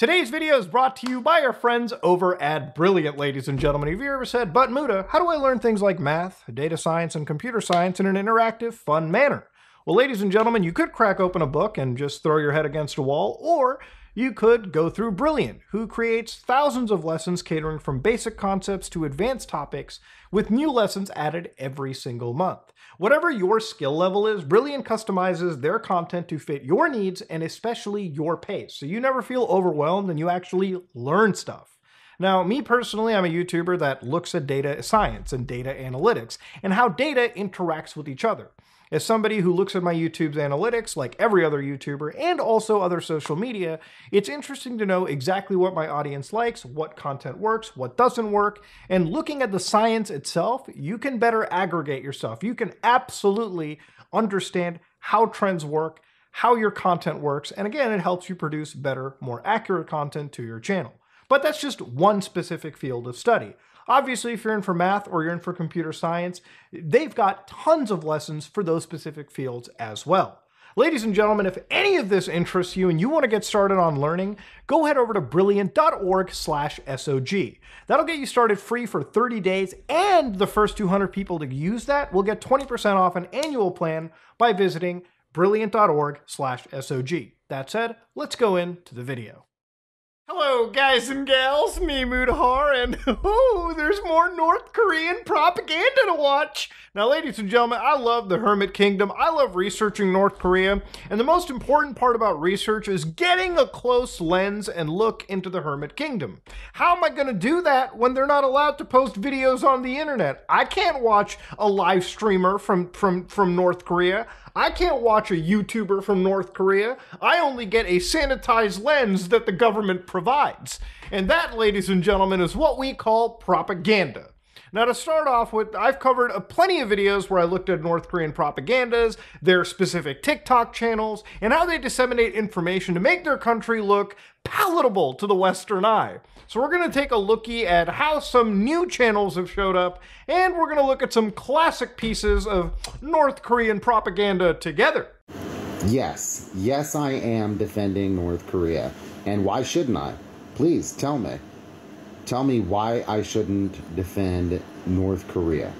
Today's video is brought to you by our friends over at Brilliant, ladies and gentlemen. Have you ever said, "But Muda, how do I learn things like math, data science, and computer science in an interactive, fun manner?" Well, ladies and gentlemen, you could crack open a book and just throw your head against a wall, or you could go through Brilliant, who creates thousands of lessons catering from basic concepts to advanced topics, with new lessons added every single month. Whatever your skill level is, Brilliant customizes their content to fit your needs and especially your pace, so you never feel overwhelmed and you actually learn stuff. Now, me personally, I'm a YouTuber that looks at data science and data analytics and how data interacts with each other. As somebody who looks at my YouTube's analytics, like every other YouTuber, and also other social media, it's interesting to know exactly what my audience likes, what content works, what doesn't work, and looking at the science itself, you can better aggregate yourself. You can absolutely understand how trends work, how your content works, and again, it helps you produce better, more accurate content to your channel. But that's just one specific field of study. Obviously, if you're in for math or you're in for computer science, they've got tons of lessons for those specific fields as well. Ladies and gentlemen, if any of this interests you and you want to get started on learning, go head over to brilliant.org/SOG. That'll get you started free for 30 days, and the first 200 people to use that will get 20% off an annual plan by visiting brilliant.org/SOG. That said, let's go into the video. Hello guys and gals, me Mudahar, and there's more North Korean propaganda to watch. Now ladies and gentlemen, I love the Hermit Kingdom, I love researching North Korea, and the most important part about research is getting a close lens and look into the Hermit Kingdom. How am I going to do that when they're not allowed to post videos on the internet? I can't watch a live streamer from North Korea. I can't watch a YouTuber from North Korea. I only get a sanitized lens that the government provides. And that, ladies and gentlemen, is what we call propaganda. Now to start off with, I've covered plenty of videos where I looked at North Korean propagandas, their specific TikTok channels, and how they disseminate information to make their country look palatable to the Western eye. So we're going to take a lookie at how some new channels have showed up, and we're going to look at some classic pieces of North Korean propaganda together. Yes, I am defending North Korea. And why shouldn't I? Please tell me. Tell me why I shouldn't defend North Korea.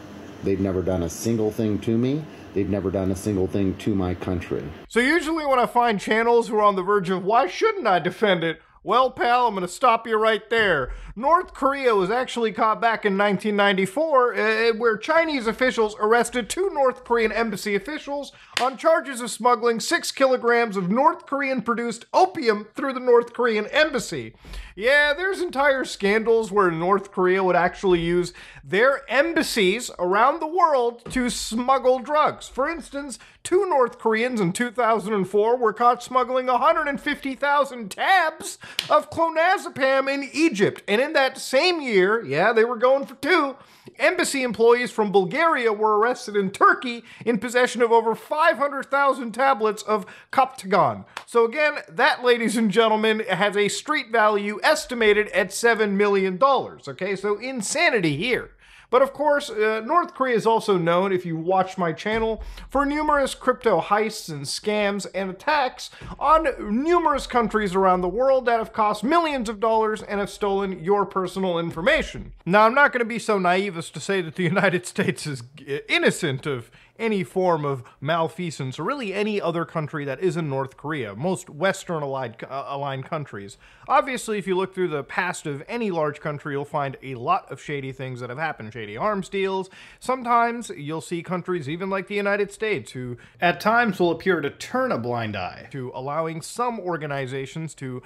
They've never done a single thing to me. They've never done a single thing to my country. So usually when I find channels who are on the verge of why shouldn't I defend it, well, pal, I'm going to stop you right there. North Korea was actually caught back in 1994, where Chinese officials arrested 2 North Korean embassy officials on charges of smuggling 6 kilograms of North Korean-produced opium through the North Korean embassy. Yeah, there's entire scandals where North Korea would actually use their embassies around the world to smuggle drugs. For instance, 2 North Koreans in 2004 were caught smuggling 150,000 tabs of clonazepam in Egypt. And in that same year, yeah, they were going for 2, embassy employees from Bulgaria were arrested in Turkey in possession of over 500,000 tablets of Captagon. So again, that, ladies and gentlemen, has a street value estimated at $7 million. Okay, so insanity here. But of course, North Korea is also known, if you watch my channel, for numerous crypto heists and scams and attacks on numerous countries around the world that have cost millions of dollars and have stolen your personal information. Now, I'm not going to be so naive as to say that the United States is innocent of any form of malfeasance, or really any other country that isn't North Korea, most Western aligned countries. Obviously, if you look through the past of any large country, you'll find a lot of shady things that have happened, shady arms deals. Sometimes you'll see countries, even like the United States, who at times will appear to turn a blind eye to allowing some organizations to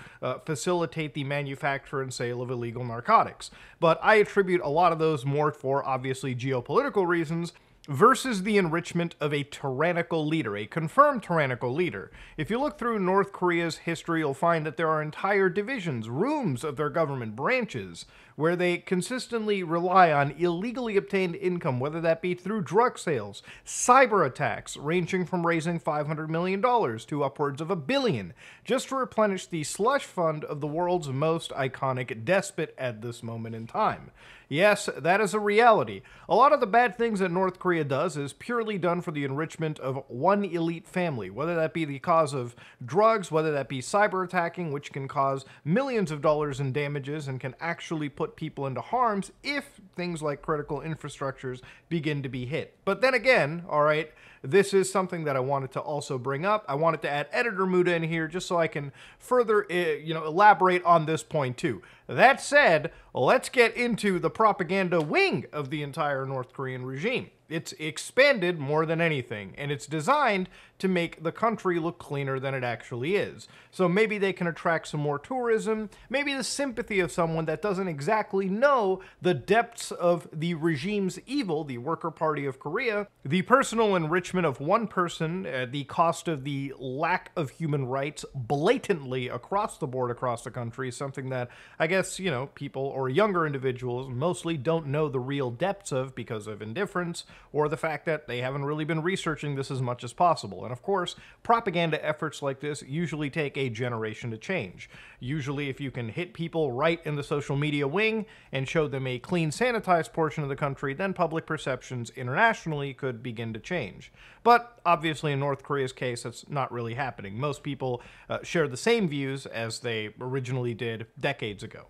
facilitate the manufacture and sale of illegal narcotics. But I attribute a lot of those more for, obviously, geopolitical reasons, versus the enrichment of a tyrannical leader, a confirmed tyrannical leader. If you look through North Korea's history, you'll find that there are entire divisions, rooms of their government branches, where they consistently rely on illegally obtained income, whether that be through drug sales, cyber attacks, ranging from raising $500 million to upwards of $1 billion, just to replenish the slush fund of the world's most iconic despot at this moment in time. Yes, that is a reality. A lot of the bad things that North Korea does is purely done for the enrichment of one elite family, whether that be the cause of drugs, whether that be cyber attacking, which can cause millions of dollars in damages and can actually put people into harms if things like critical infrastructures begin to be hit. But then again, all right, this is something that I wanted to also bring up. I wanted to add Editor Muda in here just so I can further, elaborate on this point too. That said, let's get into the propaganda wing of the entire North Korean regime. It's expanded more than anything, and it's designed to make the country look cleaner than it actually is. So maybe they can attract some more tourism, maybe the sympathy of someone that doesn't exactly know the depths of the regime's evil, the Worker Party of Korea, the personal enrichment of one person at the cost of the lack of human rights blatantly across the board across the country, something that I guess, people or younger individuals mostly don't know the real depths of because of indifference or the fact that they haven't really been researching this as much as possible. And of course, propaganda efforts like this usually take a generation to change. Usually, if you can hit people right in the social media wing and show them a clean, sanitized portion of the country, then public perceptions internationally could begin to change. But obviously, in North Korea's case, that's not really happening. Most people share the same views as they originally did decades ago.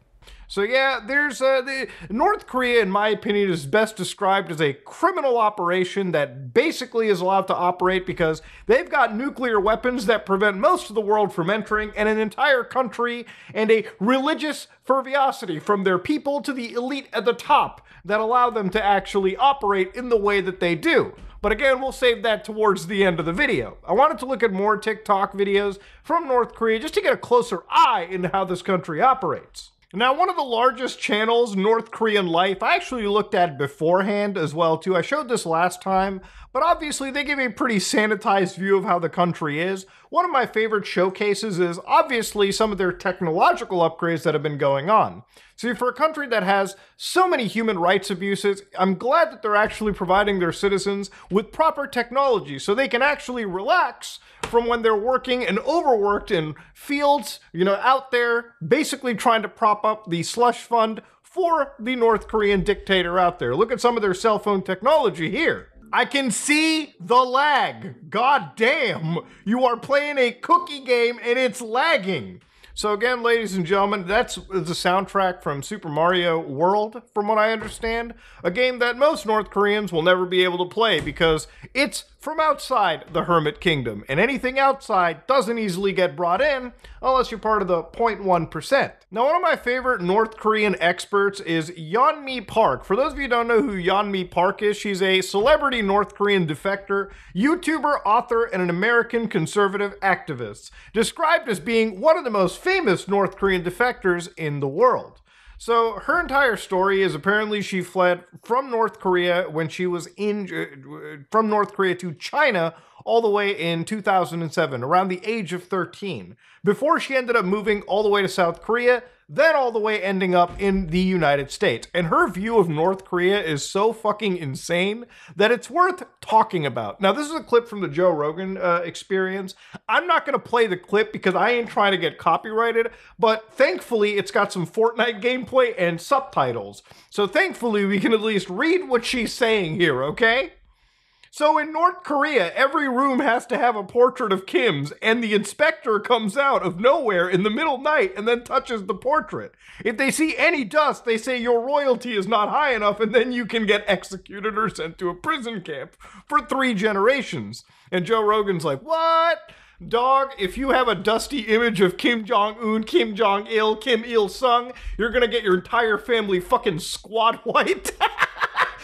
So yeah, there's the North Korea, in my opinion, is best described as a criminal operation that basically is allowed to operate because they've got nuclear weapons that prevent most of the world from entering, and an entire country and a religious ferviosity from their people to the elite at the top that allow them to actually operate in the way that they do. But again, we'll save that towards the end of the video. I wanted to look at more TikTok videos from North Korea just to get a closer eye into how this country operates. Now, one of the largest channels, North Korean Life, I actually looked at beforehand as well too. I showed this last time, but obviously they give a pretty sanitized view of how the country is. One of my favorite showcases is obviously some of their technological upgrades that have been going on. See, for a country that has so many human rights abuses, I'm glad that they're actually providing their citizens with proper technology so they can actually relax from when they're working and overworked in fields, out there basically trying to prop up the slush fund for the North Korean dictator out there. Look at some of their cell phone technology here. I can see the lag. God damn, you are playing a cookie game and it's lagging. So again, ladies and gentlemen, that's the soundtrack from Super Mario World, from what I understand. A game that most North Koreans will never be able to play because it's from outside the Hermit Kingdom, and anything outside doesn't easily get brought in unless you're part of the 0.1%. Now, one of my favorite North Korean experts is Yeonmi Park. For those of you who don't know who Yeonmi Park is, she's a celebrity North Korean defector, YouTuber, author, and an American conservative activist, described as being one of the most famous North Korean defectors in the world. So her entire story is apparently she fled from North Korea when she was from North Korea to China all the way in 2007, around the age of 13, before she ended up moving all the way to South Korea, then all the way ending up in the United States. And her view of North Korea is so fucking insane that it's worth talking about. Now, this is a clip from the Joe Rogan Experience. I'm not going to play the clip because I ain't trying to get copyrighted, but thankfully it's got some Fortnite gameplay and subtitles. So thankfully we can at least read what she's saying here, okay? So in North Korea, every room has to have a portrait of Kim's, and the inspector comes out of nowhere in the middle night and then touches the portrait. If they see any dust, they say your royalty is not high enough, and then you can get executed or sent to a prison camp for 3 generations. And Joe Rogan's like, what? Dog, if you have a dusty image of Kim Jong-un, Kim Jong-il, Kim Il-sung, you're gonna get your entire family fucking squad wiped.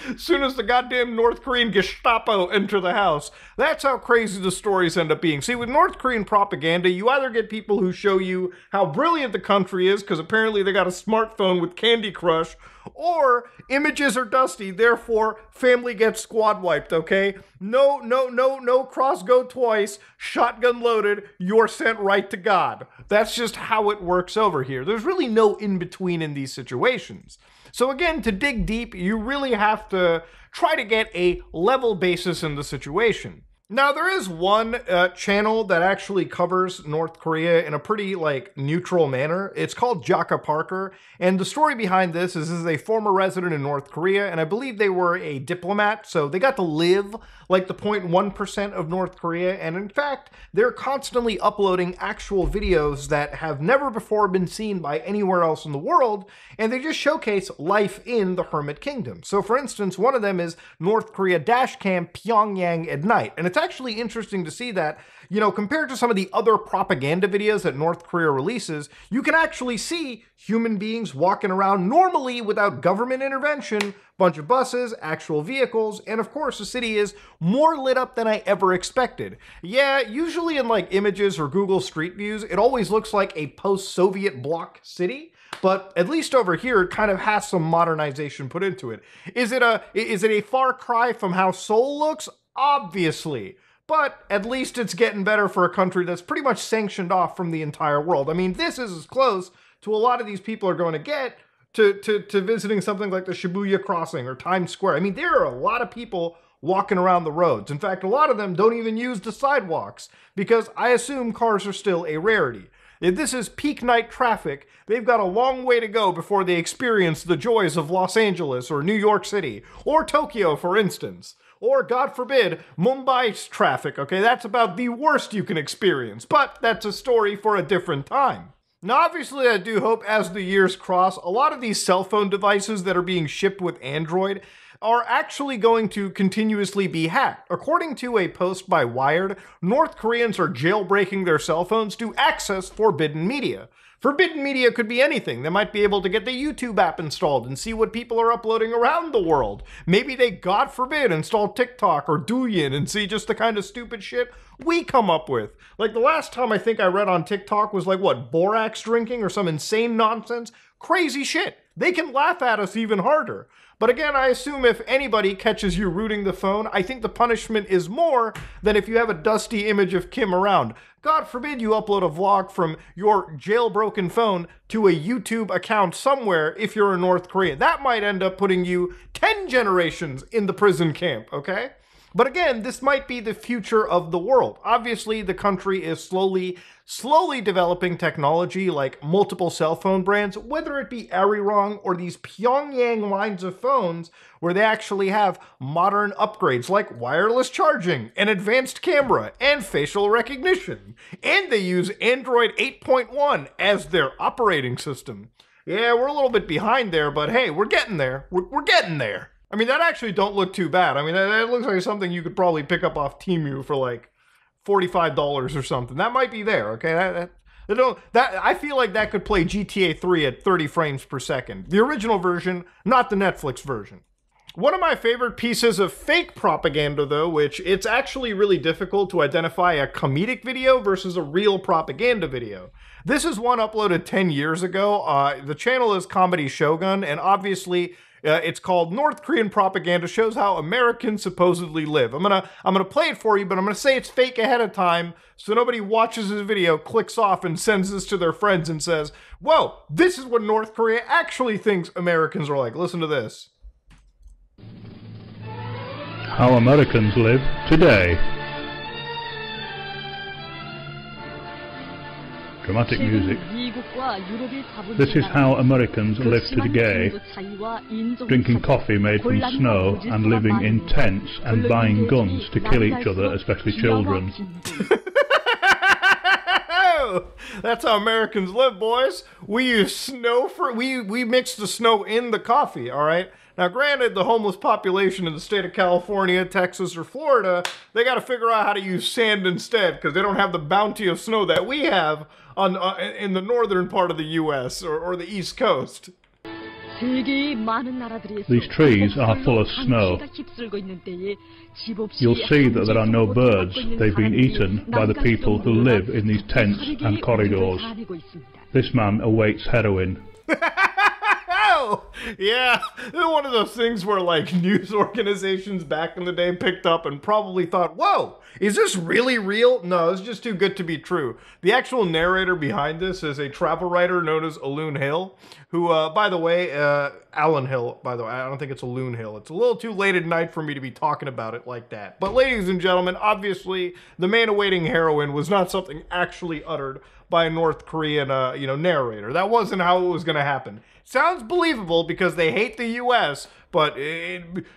As soon as the goddamn North Korean Gestapo enter the house. That's how crazy the stories end up being. See, with North Korean propaganda, you either get people who show you how brilliant the country is, because apparently they got a smartphone with Candy Crush, or images are dusty, therefore family gets squad wiped, okay? No cross go twice, shotgun loaded, you're sent right to God. That's just how it works over here. There's really no in-between in these situations. So again, to dig deep, you really have to try to get a level basis in the situation. Now, there is one channel that actually covers North Korea in a pretty, neutral manner. It's called Jaka Parker, and the story behind this is a former resident in North Korea, and I believe they were a diplomat, so they got to live like the 0.1% of North Korea, and in fact, they're constantly uploading actual videos that have never before been seen by anywhere else in the world, and they just showcase life in the Hermit Kingdom. So, for instance, one of them is North Korea Dashcam Pyongyang at night, and it's actually interesting to see that, compared to some of the other propaganda videos that North Korea releases, you can actually see human beings walking around normally without government intervention, bunch of buses, actual vehicles, and of course the city is more lit up than I ever expected. Yeah, usually in images or Google Street Views, it always looks like a post-Soviet bloc city. But at least over here, it kind of has some modernization put into it. Is it a far cry from how Seoul looks? Obviously. But at least it's getting better for a country that's pretty much sanctioned off from the entire world. I mean, this is as close to a lot of these people are going to get to visiting something like the Shibuya Crossing or Times Square. I mean, there are a lot of people walking around the roads. In fact, a lot of them don't even use the sidewalks because I assume cars are still a rarity. If this is peak night traffic, they've got a long way to go before they experience the joys of Los Angeles or New York City, or Tokyo, for instance. Or, God forbid, Mumbai's traffic, okay? That's about the worst you can experience, but that's a story for a different time. Now, obviously, I do hope as the years cross, a lot of these cell phone devices that are being shipped with Android are actually going to continuously be hacked. According to a post by Wired, North Koreans are jailbreaking their cell phones to access forbidden media. Forbidden media could be anything. They might be able to get the YouTube app installed and see what people are uploading around the world. Maybe they, God forbid, install TikTok or Douyin and see just the kind of stupid shit we come up with. Like the last time I think I read on TikTok was Borax drinking or some insane nonsense. Crazy shit. They can laugh at us even harder. But again, I assume if anybody catches you rooting the phone, I think the punishment is more than if you have a dusty image of Kim around. God forbid you upload a vlog from your jailbroken phone to a YouTube account somewhere if you're in North Korea. That might end up putting you 10 generations in the prison camp, okay? But again, this might be the future of the world. Obviously, the country is slowly developing technology like multiple cell phone brands, whether it be Arirang or these Pyongyang lines of phones where they actually have modern upgrades like wireless charging, an advanced camera, and facial recognition. And they use Android 8.1 as their operating system. Yeah, we're a little bit behind there, but hey, we're getting there. We're getting there. I mean, that actually don't look too bad. I mean, that looks like something you could probably pick up off Temu for $45 or something. That might be there, okay? I feel like that could play GTA 3 at 30 frames per second. The original version, not the Netflix version. One of my favorite pieces of fake propaganda, though, which it's actually really difficult to identify a comedic video versus a real propaganda video. This is one uploaded 10 years ago. The channel is Comedy Shogun, and obviously it's called North Korean Propaganda Shows How Americans Supposedly Live. I'm gonna play it for you, but I'm gonna say it's fake ahead of time so nobody watches this video, clicks off, and sends this to their friends and says, whoa, this is what North Korea actually thinks Americans are like. Listen to this. How Americans live today. Dramatic music. This is how Americans live today, drinking coffee made from snow and living in tents and buying guns to kill each other, especially children. That's how Americans live, boys. We use snow we mix the snow in the coffee, all right? Now, granted, the homeless population in the state of California, Texas, or Florida, they got to figure out how to use sand instead because they don't have the bounty of snow that we have in the northern part of the U.S. or the East Coast. These trees are full of snow. You'll see that there are no birds. They've been eaten by the people who live in these tents and corridors. This man awaits heroin. whoa! Yeah, one of those things where like news organizations back in the day picked up and probably thought, whoa, is this really real? No, it's just too good to be true. The actual narrator behind this is a travel writer known as Alun Hill, who, by the way, Alan Hill, by the way, I don't think it's Alun Hill. It's a little too late at night for me to be talking about it like that. But ladies and gentlemen, obviously, the man awaiting heroin was not something actually uttered by a North Korean, narrator. That wasn't how it was going to happen. Sounds believable because they hate the U.S., but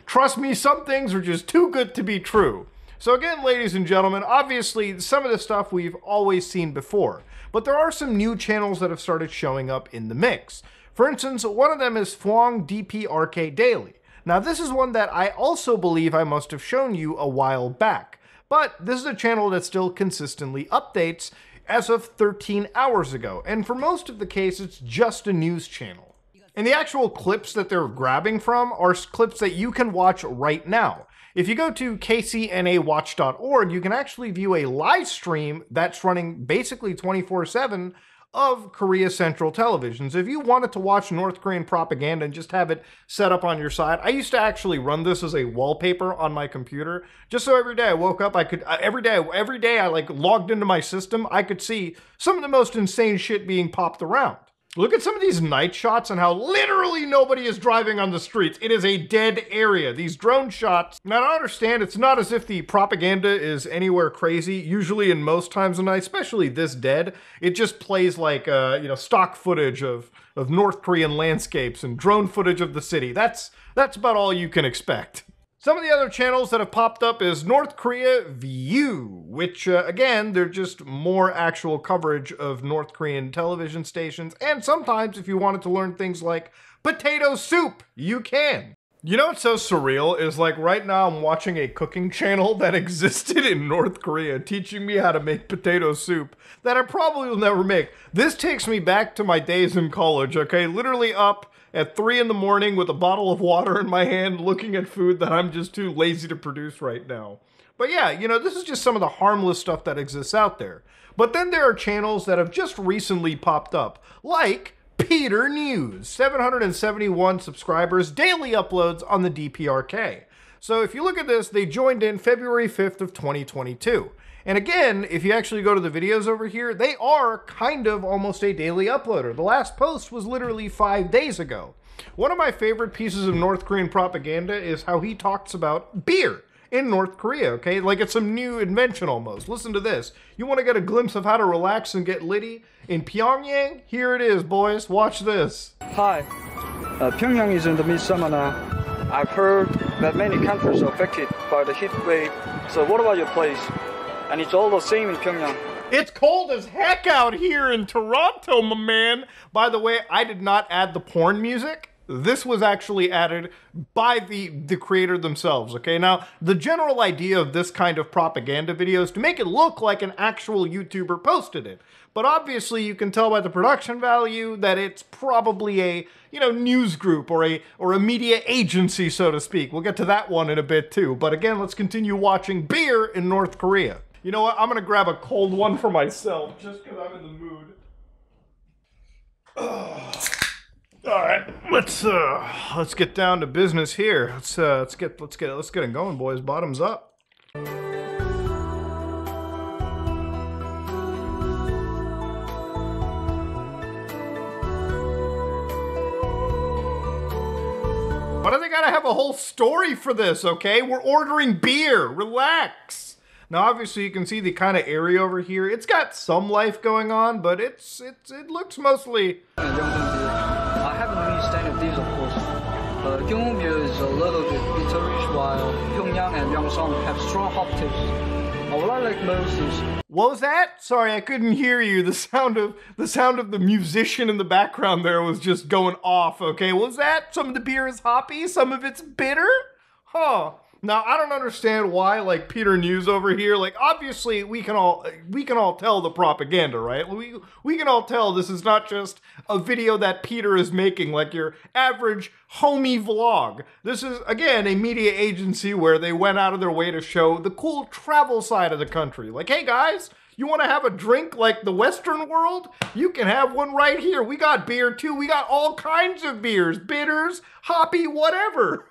trust me, some things are just too good to be true. So again, ladies and gentlemen, obviously, some of the stuff we've always seen before, but there are some new channels that have started showing up in the mix. For instance, one of them is Fwong DPRK Daily. Now, this is one that I also believe I must have shown you a while back, but this is a channel that still consistently updates as of 13 hours ago, and for most of the case, it's just a news channel. And the actual clips that they're grabbing from are clips that you can watch right now. If you go to kcnawatch.org, you can actually view a live stream that's running basically 24/7 of Korea Central Television. So if you wanted to watch North Korean propaganda and just have it set up on your side, I used to actually run this as a wallpaper on my computer, just so every day I woke up, I could, every day I like logged into my system, I could see some of the most insane shit being popped around. Look at some of these night shots and how literally nobody is driving on the streets. It is a dead area. These drone shots, now I understand it's not as if the propaganda is anywhere crazy. Usually in most times of night, especially this dead, it just plays like, stock footage of North Korean landscapes and drone footage of the city. That's about all you can expect. Some of the other channels that have popped up is North Korea View, which, again, they're just more actual coverage of North Korean television stations, and sometimes if you wanted to learn things like potato soup, you can. You know what's so surreal is like right now I'm watching a cooking channel that existed in North Korea teaching me how to make potato soup that I probably will never make. This takes me back to my days in college, okay? Literally up at 3 in the morning with a bottle of water in my hand looking at food that I'm just too lazy to produce right now. But yeah, this is just some of the harmless stuff that exists out there. But then there are channels that have just recently popped up, like Peter News, 771 subscribers, daily uploads on the DPRK. So if you look at this, they joined in February 5th of 2022. And again, if you actually go to the videos over here, they are kind of almost a daily uploader. The last post was literally 5 days ago. One of my favorite pieces of North Korean propaganda is how he talks about beer in North Korea, okay? Like it's some new invention almost. Listen to this. You want to get a glimpse of how to relax and get litty in Pyongyang? Here it is, boys. Watch this. Hi, Pyongyang is in the midsummer now. I've heard that many countries are affected by the heat wave. So what about your place? And it's all the same in Pyongyang. It's cold as heck out here in Toronto, my man. By the way, I did not add the porn music. This was actually added by the creator themselves, okay? Now, the general idea of this kind of propaganda video is to make it look like an actual YouTuber posted it. But obviously, you can tell by the production value that it's probably a, news group or a media agency, so to speak. We'll get to that one in a bit too. But again, let's continue watching beer in North Korea. You know what? I'm gonna grab a cold one for myself just because I'm in the mood. All right, let's get down to business here. Let's get it going, boys. Bottoms up. Why do they gotta have a whole story for this? Okay, we're ordering beer. Relax. Now, obviously, you can see the kind of area over here. It's got some life going on, but it looks mostly. I haven't really studied these, of course. Gyeongwon is a little bit bitterish, while Pyongyang and Myeongseong have strong hop taste. What I like most is. What was that? Sorry, I couldn't hear you. The sound of the musician in the background there was just going off. Okay, what was that? Some of the beer is hoppy, some of it's bitter. Huh. Now, I don't understand why, like, Peter News over here, like, obviously, we can all tell the propaganda, right? We can all tell this is not just a video that Peter is making, like your average homie vlog. This is, again, a media agency where they went out of their way to show the cool travel side of the country. Like, hey, guys, You want to have a drink like the Western world? You can have one right here. We got beer too. We got all kinds of beers, bitters, hoppy, whatever.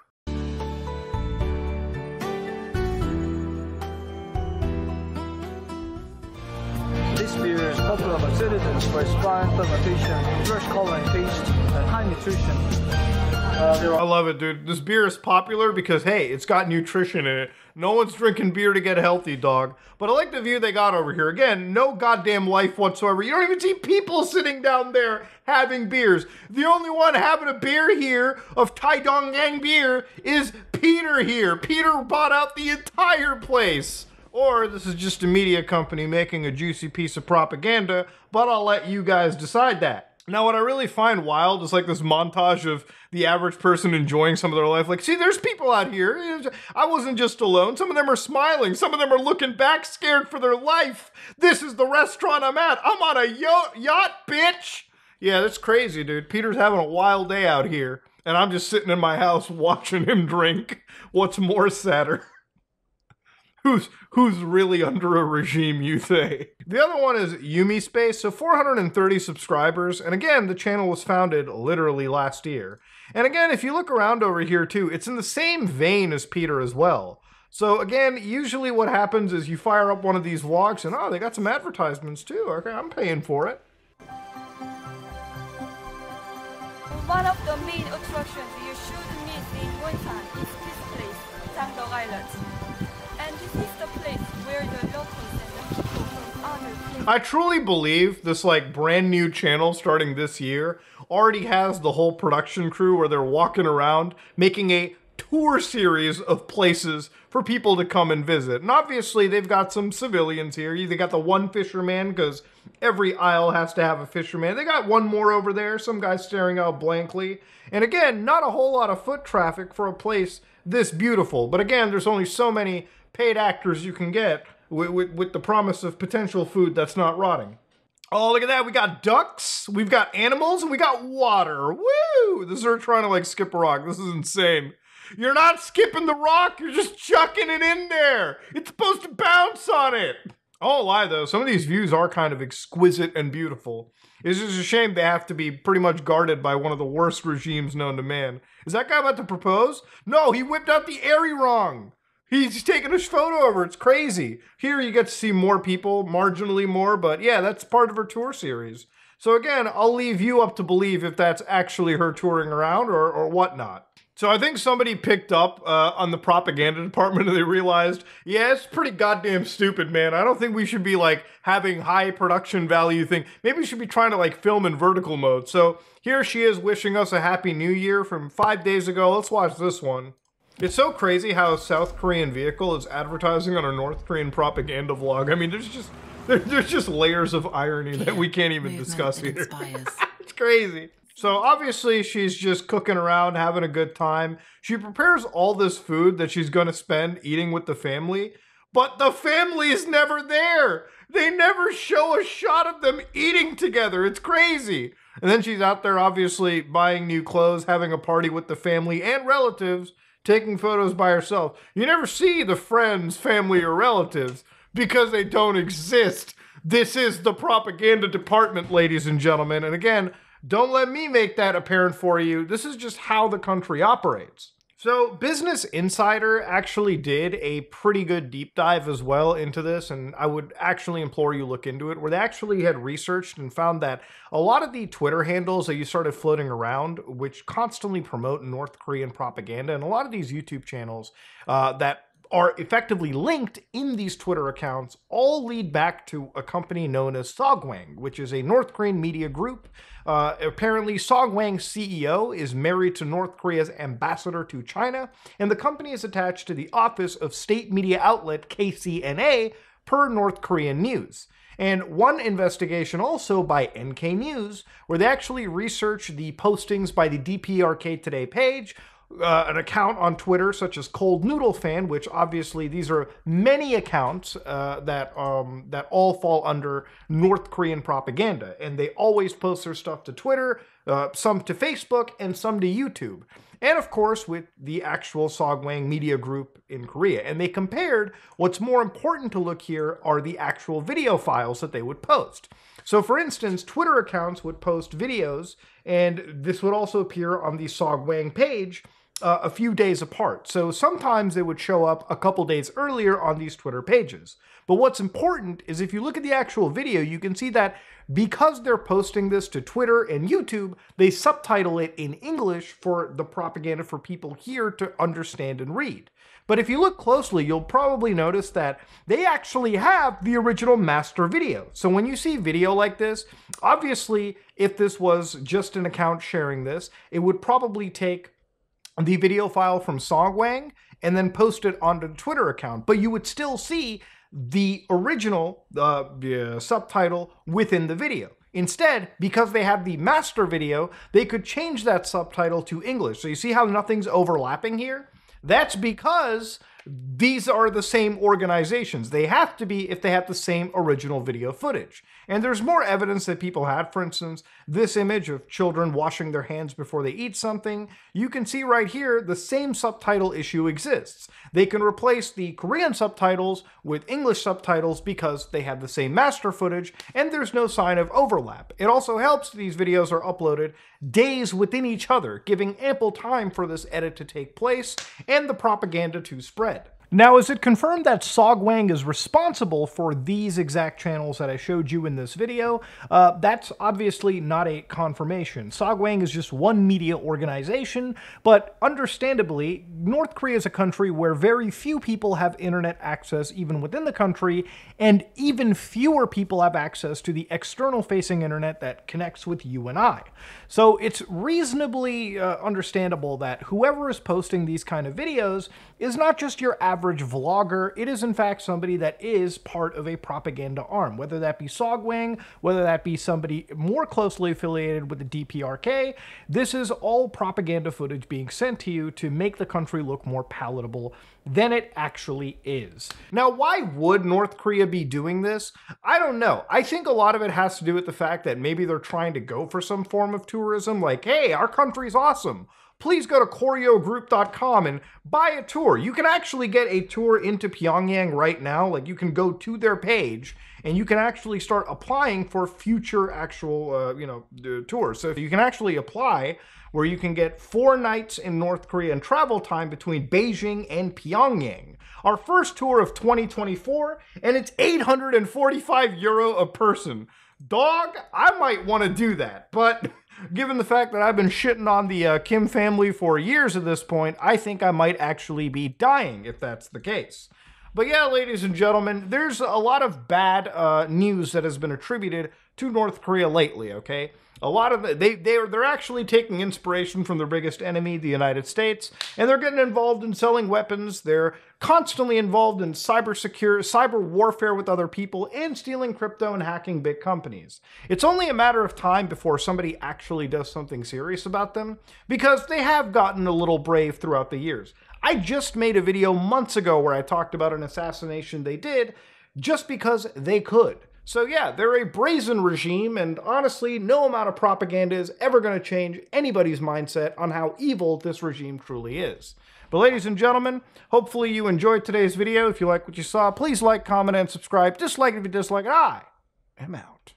This beer is popular by citizens for its fine fermentation, fresh color and taste, and high nutrition. I love it, dude. This beer is popular because, hey, it's got nutrition in it. No one's drinking beer to get healthy, dog. But I like the view they got over here. Again, no goddamn life whatsoever. You don't even see people sitting down there having beers. The only one having a beer here of Tai Dong Yang beer is Peter here. Peter bought out the entire place. Or this is just a media company making a juicy piece of propaganda, but I'll let you guys decide that. Now, what I really find wild is like this montage of the average person enjoying some of their life. Like, see, there's people out here. I wasn't just alone. Some of them are smiling. Some of them are looking back scared for their life. This is the restaurant I'm at. I'm on a yacht, bitch. Yeah, that's crazy, dude. Peter's having a wild day out here, and I'm just sitting in my house watching him drink. What's more sadder? Who's really under a regime, you say? The other one is Yumi Space, so 430 subscribers, and again, the channel was founded literally last year. And again, if you look around over here too, it's in the same vein as Peter as well. So again, usually what happens is you fire up one of these vlogs and, oh, they got some advertisements too. Okay, I'm paying for it. One of the main attractions you should miss in Wonsan is this place, Jangdeok Island. And this is the place where the locals and the people from other places. I truly believe this like brand new channel starting this year already has the whole production crew where they're walking around making a tour series of places for people to come and visit. And obviously they've got some civilians here. They got the one fisherman because every aisle has to have a fisherman. They got one more over there, some guy staring out blankly. And again, not a whole lot of foot traffic for a place this beautiful. But again, there's only so many paid actors you can get with the promise of potential food that's not rotting. Oh, look at that. We got ducks, we've got animals, and we got water. Woo! This is her trying to like skip a rock. This is insane. You're not skipping the rock, you're just chucking it in there. It's supposed to bounce on it. I won't lie though, some of these views are kind of exquisite and beautiful. It's just a shame they have to be pretty much guarded by one of the worst regimes known to man. Is that guy about to propose? No, he whipped out the airy wrong. He's taking a photo of her. It's crazy. Here you get to see more people, marginally more, but yeah, that's part of her tour series. So again, I'll leave you up to believe if that's actually her touring around or whatnot. So I think somebody picked up on the propaganda department and they realized, yeah, it's pretty goddamn stupid, man. I don't think we should be like having high production value thing. Maybe we should be trying to like film in vertical mode. So here she is wishing us a happy new year from 5 days ago. Let's watch this one. It's so crazy how a South Korean vehicle is advertising on a North Korean propaganda vlog. I mean, there's just layers of irony that we can't even discuss here. It's crazy. So obviously she's just cooking around, having a good time. She prepares all this food that she's going to spend eating with the family, but the family is never there. They never show a shot of them eating together. It's crazy. And then she's out there obviously buying new clothes, having a party with the family and relatives, taking photos by herself. You never see the friends, family, or relatives because they don't exist. This is the propaganda department, ladies and gentlemen. And again, don't let me make that apparent for you. This is just how the country operates. So Business Insider actually did a pretty good deep dive as well into this, and I would actually implore you look into it, where they actually had researched and found that a lot of the Twitter handles that you started floating around, which constantly promote North Korean propaganda, and a lot of these YouTube channels that are effectively linked in these Twitter accounts all lead back to a company known as Sogwang, which is a North Korean media group. Apparently, Sogwang's CEO is married to North Korea's ambassador to China, and the company is attached to the office of state media outlet KCNA, per North Korean news. And one investigation also by NK News, where they actually researched the postings by the DPRK Today page, an account on Twitter such as Cold Noodle Fan, which obviously these are many accounts that all fall under North Korean propaganda, and they always post their stuff to Twitter, some to Facebook, and some to YouTube. And of course, with the actual Sogwang Media Group in Korea. And they compared what's more important to look here are the actual video files that they would post. So for instance, Twitter accounts would post videos, and this would also appear on the Sogwang page a few days apart. So sometimes they would show up a couple days earlier on these Twitter pages. But what's important is if you look at the actual video, you can see that because they're posting this to Twitter and YouTube, they subtitle it in English for the propaganda for people here to understand and read. But if you look closely, you'll probably notice that they actually have the original master video. So when you see video like this, obviously, if this was just an account sharing this, it would probably take the video file from Sogwang and then post it onto the Twitter account. But you would still see the original subtitle within the video. Instead, because they have the master video, they could change that subtitle to English. So you see how nothing's overlapping here? That's because these are the same organizations. They have to be if they have the same original video footage. And there's more evidence that people had. For instance, this image of children washing their hands before they eat something. You can see right here the same subtitle issue exists. They can replace the Korean subtitles with English subtitles because they have the same master footage and there's no sign of overlap. It also helps these videos are uploaded days within each other, giving ample time for this edit to take place and the propaganda to spread. Now, is it confirmed that Sogwang is responsible for these exact channels that I showed you in this video? That's obviously not a confirmation. Sogwang is just one media organization, but understandably, North Korea is a country where very few people have internet access even within the country, and even fewer people have access to the external-facing internet that connects with you and I. So it's reasonably understandable that whoever is posting these kind of videos is not just your average vlogger. It is in fact somebody that is part of a propaganda arm, whether that be Sogwang, whether that be somebody more closely affiliated with the DPRK. This is all propaganda footage being sent to you to make the country look more palatable than it actually is. Now, why would North Korea be doing this? I don't know. I think a lot of it has to do with the fact that maybe they're trying to go for some form of tourism, like, hey, our country's awesome. Please go to KoryoGroup.com and buy a tour. You can actually get a tour into Pyongyang right now. Like, you can go to their page and you can actually start applying for future actual, tours. So if you can actually apply where you can get 4 nights in North Korea and travel time between Beijing and Pyongyang. Our first tour of 2024, and it's 845 euro a person. Dog, I might want to do that, but given the fact that I've been shitting on the Kim family for years at this point, I think I might actually be dying if that's the case. But yeah, ladies and gentlemen, there's a lot of bad news that has been attributed to North Korea lately, okay? A lot of they're actually taking inspiration from their biggest enemy, the United States, and they're getting involved in selling weapons. They're constantly involved in cyber warfare with other people and stealing crypto and hacking big companies. It's only a matter of time before somebody actually does something serious about them, because they have gotten a little brave throughout the years. I just made a video months ago where I talked about an assassination they did just because they could. So yeah, they're a brazen regime, and honestly, no amount of propaganda is ever going to change anybody's mindset on how evil this regime truly is. But ladies and gentlemen, hopefully you enjoyed today's video. If you like what you saw, please like, comment, and subscribe. Dislike it if you dislike it. I am out.